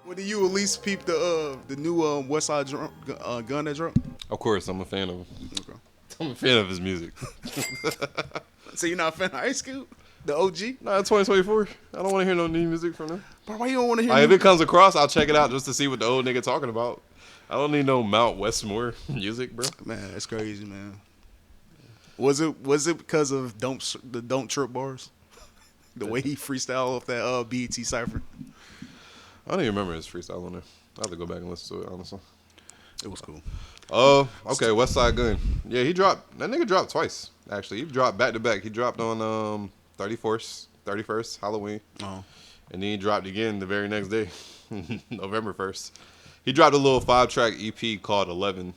Well, do you at least peep the new Westside Gunn that dropped? Of course, I'm a fan of him. Okay. I'm a fan of his music. So you're not a fan of Ice Cube, the OG? Nah, 2024. I don't want to hear no new music from him. Bro, why you don't want to hear? Like, if it comes across, I'll check it out just to see what the old nigga talking about. I don't need no Mount Westmore music, bro. Man, that's crazy, man. Was it because of the don't trip bars? The way he freestyle off that BET cipher. I don't even remember his freestyle on there. I have to go back and listen to it, honestly. It was cool. Oh, okay, Westside Gunn. Yeah, that nigga dropped twice, actually. He dropped back to back. He dropped on 31st, Halloween. Oh. And then he dropped again the very next day, November 1st. He dropped a little 5-track EP called 11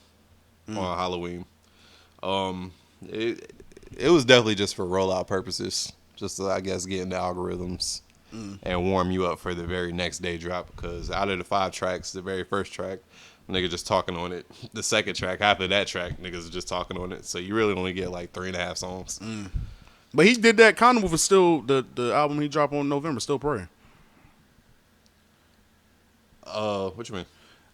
on Halloween. It was definitely just for rollout purposes, just to, I guess, get in the algorithms and warm you up for the very next day drop. Because out of the 5 tracks, the very first track, nigga just talking on it. The second track, after that track, niggas just talking on it. So you really only get like 3.5 songs. But he did that kind of with still the album he dropped on November, Still Praying. What you mean?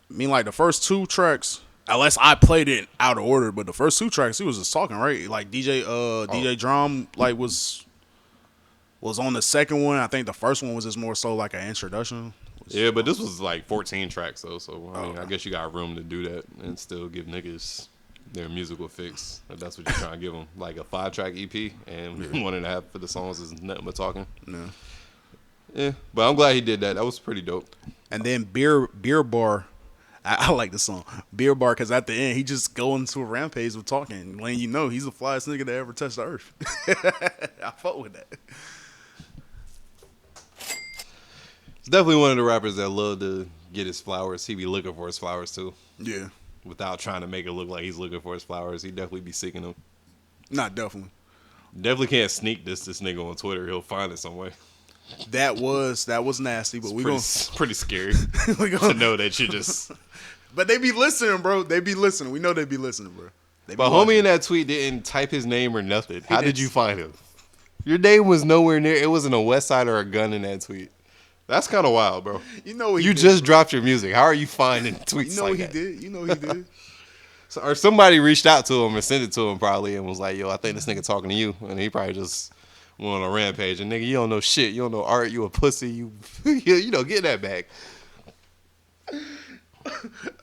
I mean, like the first 2 tracks, unless I played it out of order, but the first 2 tracks he was just talking, right? Like DJ Drum like was on the second one. I think the first one was just more so like an introduction. Yeah, but this was like 14 tracks though, so I mean, I guess you got room to do that and still give niggas their musical fix. If that's what you're trying to give them, like a 5-track EP and 1.5 for the songs is nothing but talking. Yeah. Yeah, but I'm glad he did that. That was pretty dope. And then Beer Bar. I like the song Beer Bar because at the end he just go into a rampage with talking, letting you know he's the flyest nigga that ever touched the earth. I fuck with that. It's definitely one of the rappers that love to get his flowers. He be looking for his flowers too. Yeah. Without trying to make it look like he's looking for his flowers, he definitely be seeking them. Not definitely. Definitely can't sneak this nigga on Twitter. He'll find it some way. That was nasty, but pretty scary to know that you just. But they be listening, bro. They be listening. We know they be listening, bro. But homie in that tweet didn't type his name or nothing. How did you find him? Your name was nowhere near. It wasn't a Westside or a Gun in that tweet. That's kind of wild, bro. You know what you did. Just dropped your music. How are you finding tweets? You know like what he that? did. You know what he did. So, or somebody reached out to him and sent it to him probably and was like, "Yo, I think this nigga talking to you," and he probably just went on a rampage. And nigga, you don't know shit. You don't know art. You a pussy. You get that back.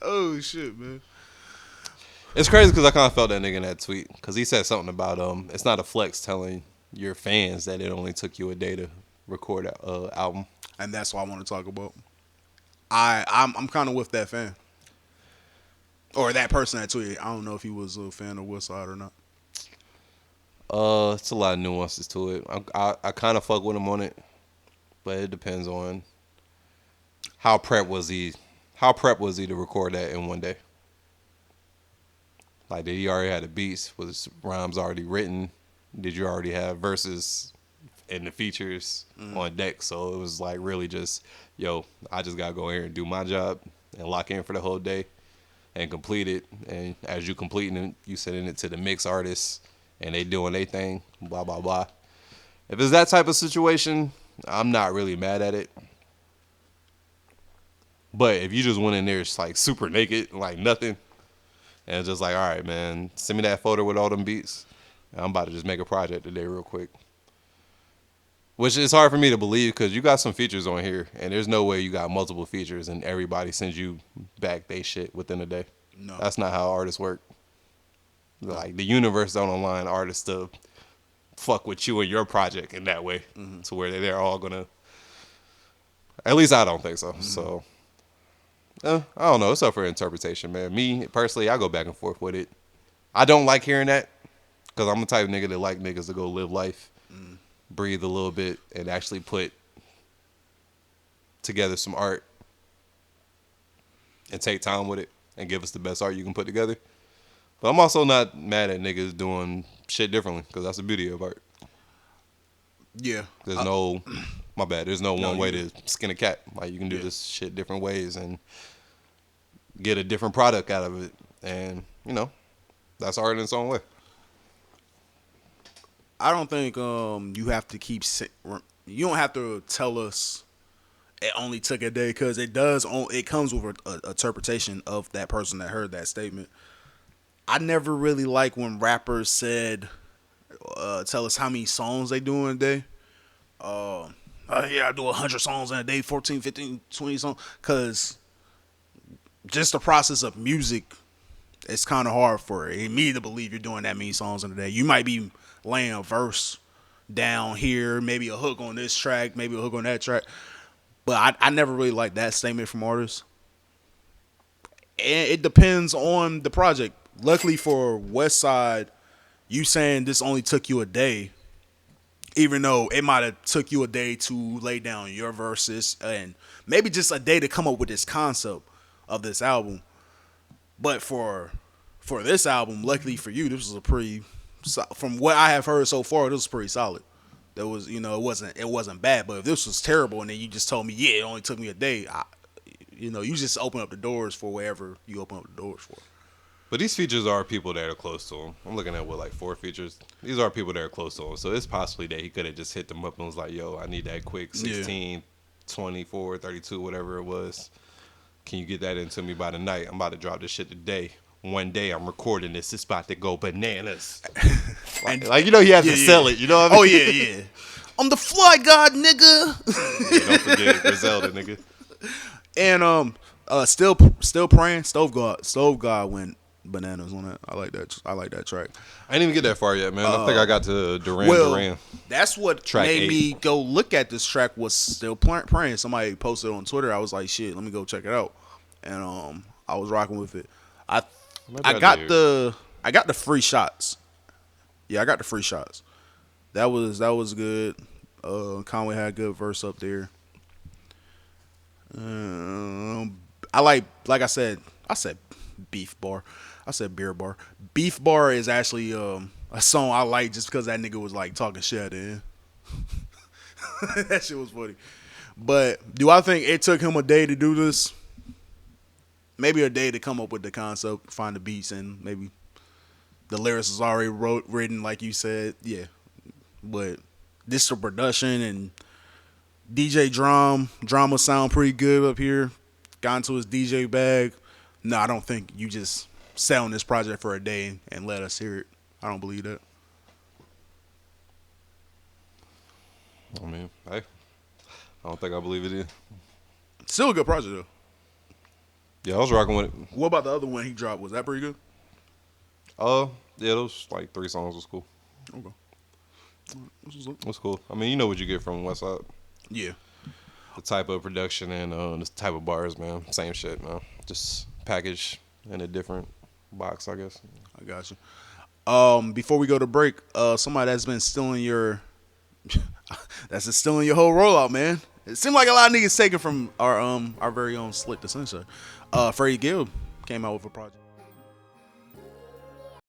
Oh shit, man. It's crazy because I kind of felt that nigga in that tweet because he said something about it's not a flex telling your fans that it only took you a day to record a album. And that's what I want to talk about. I'm kind of with that fan. Or that person that tweeted. I don't know if he was a fan of Westside or not. It's a lot of nuances to it. I kind of fuck with him on it, but it depends on how prep was he to record that in one day. Like, did he already have the beats? Was rhymes already written? Did you already have verses and the features on deck? So it was like really just, yo, I just gotta go here and do my job and lock in for the whole day and complete it. And as you completing it, you sending it to the mix artists and they doing their thing, blah, blah, blah. If it's that type of situation, I'm not really mad at it. But if you just went in there just like super naked, like nothing, and it's just like, all right, man, send me that photo with all them beats. I'm about to just make a project today real quick. Which is hard for me to believe because you got some features on here, and there's no way you got multiple features and everybody sends you back they shit within a day. No. That's not how artists work. Like, the universe don't align artists to fuck with you and your project in that way to where they're all going to... At least I don't think so. So, I don't know. It's up for interpretation, man. Me, personally, I go back and forth with it. I don't like hearing that because I'm the type of nigga that like niggas to go live life, breathe a little bit, and actually put together some art and take time with it and give us the best art you can put together. But I'm also not mad at niggas doing shit differently because that's the beauty of art. Yeah. There's no, my bad, there's no one way to skin a cat. Like, you can do this shit different ways and get a different product out of it. And, that's art in its own way. I don't think you have to you don't have to tell us it only took a day because it does. It comes with a interpretation of that person that heard that statement. I never really like when rappers said, "Tell us how many songs they do in a day." Yeah, I do 100 songs in a day, 14, 15, 20 songs. Because just the process of music, it's kind of hard for me to believe you're doing that many songs in a day. You might be laying a verse down here, maybe a hook on this track, maybe a hook on that track. But I never really liked that statement from artists. And it depends on the project. Luckily for Westside, you saying this only took you a day, even though it might have took you a day to lay down your verses and maybe just a day to come up with this concept of this album. But for this album, luckily for you, this was a pretty, from what I have heard so far, this was pretty solid. There was, it wasn't bad. But if this was terrible and then you just told me, yeah, it only took me a day, you just open up the doors for wherever you open up the doors for. But these features are people that are close to him. I'm looking at like 4 features. These are people that are close to him. So it's possibly that he could have just hit them up and was like, yo, I need that quick 16, 24, 32, whatever it was. Can you get that into me by the night? I'm about to drop this shit today. One day I'm recording this. It's about to go bananas. like you have to sell it. You know what I mean? Oh, yeah. I'm the fly god, nigga. Yeah, don't forget Griselda, nigga. And still praying. Stove God went bananas on that. I like that track. I didn't even get that far yet, man. I think I got to Duran. That's what track made 8. me go look at this track. Was Still Praying. Somebody posted on Twitter. I was like, shit, let me go check it out. And I was rocking with it. I got the free shots. Yeah, I got the free shots. That was good. Conway had a good verse up there. I like I said beef bar. I said beer bar. Beef bar is actually a song I like just because that nigga was like talking shit at the end. That shit was funny. But do I think it took him a day to do this? Maybe a day to come up with the concept, find the beats, and maybe the lyrics is already written like you said. Yeah. But this the production and DJ drama sound pretty good up here. Got into his DJ bag. No, I don't think you just sat on this project for a day and let us hear it. I don't believe that. I mean, I don't think I believe it is. Still a good project though. Yeah, I was rocking with it. What about the other one he dropped? Was that pretty good? Yeah, those like 3 songs was cool. Okay. It was cool. I mean, you know what you get from Westside. Yeah. The type of production and the type of bars, man. Same shit, man. Just packaged in a different box, I guess. I got you. Before we go to break, somebody that's been stealing your that's just stealing your whole rollout, man. It seemed like a lot of niggas taken from our very own Slick the Sunshine. Freddie Gill came out with a project.